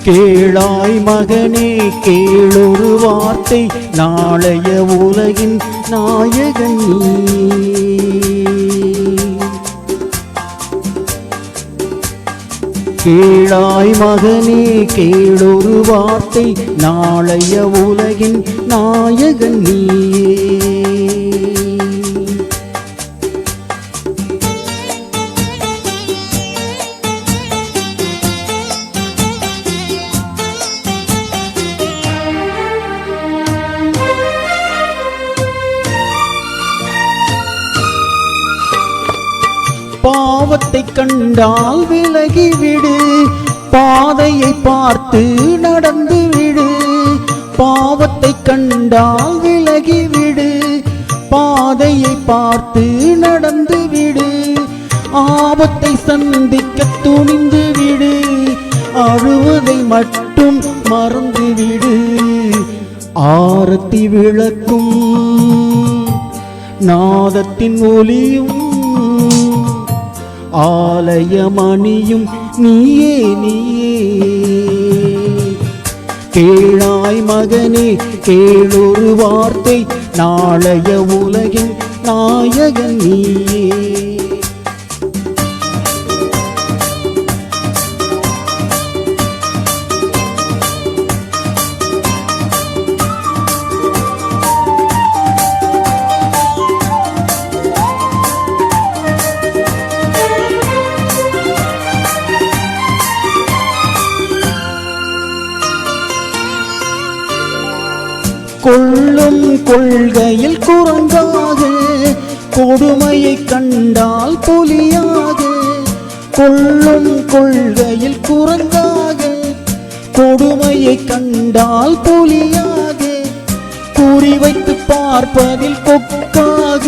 கேளாய் மகனே கேளொரு வார்த்தை, நாளைய உலகின் நாயகன் நீ. கேளாய் மகனே கேளொரு வார்த்தை, நாளைய உலகின் நாயகன் நீயே. பாவத்தை கண்டால் விலகிவிடு, பாதையை பார்த்து நடந்து விடு. பாவத்தை கண்டால் விலகிவிடு, பாதையை பார்த்து நடந்து விடு. ஆபத்தை சந்திக்க துணிந்து விடு, அழுவதை மட்டும் மறந்து விடு. ஆரத்தி விளக்கும் நாதத்தின் ஒலியும், ஆலயமணியும் நீயே நீயே. கேளாய் மகனே கேளொரு வார்த்தை, நாளைய உலகின் நாயகன் நீயே. கொள்ளும் கொள்கையில் குரங்காக, கொடுமையை கண்டால் புலியாக. கொள்ளும் கொள்கையில் குரங்காக, கொடுமையை கண்டால் புலியாக. குறிவைத்து பார்ப்பதில் கொக்காக,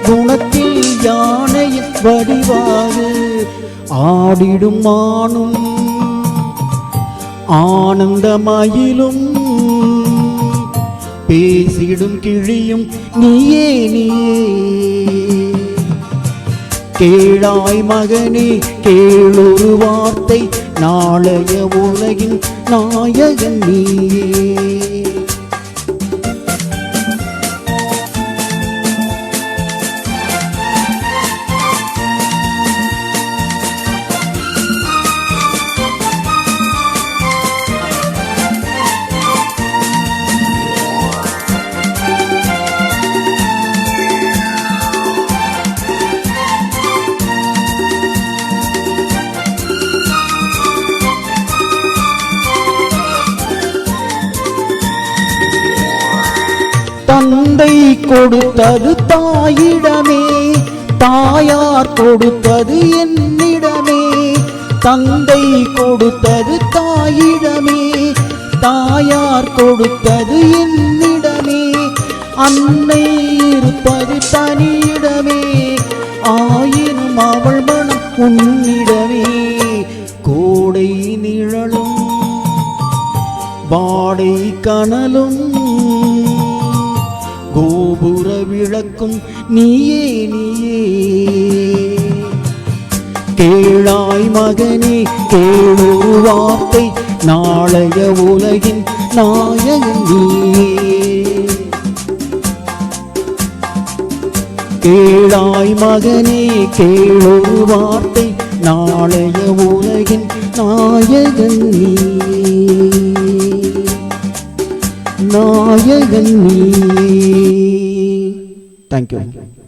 குணத்தில் யானையின் வடிவாக. ஆடிடும் மானும் ஆனந்த மயிலும், பேசிடும் கிழியும் நீயே நீயே. கேளாய் மகனே கேளொரு வார்த்தை, நாளைய உலகின் நாயகன் நீயே. தந்தை கொடுத்தது தாயிடமே, தாயார் கொடுத்தது என்னிடமே. தந்தை கொடுத்தது தாயிடமே, தாயார் கொடுத்தது என்னிடமே. அன்னை இருப்பது தனியிடமே, ஆயினும் அவள் மனம் உன்னிடமே. கோடை நிழலும் வாடை கனலும், கோபுர விளக்கும் நீயே நீயே. கேளாய் மகனே கேளொரு வார்த்தை, நாளைய உலகின் நாயகன் நீயே. கேளாய் மகனே கேளொரு வார்த்தை, நாளைய உலகின் நாயகன் நீயே. நாயகன் நீயே. Thank you.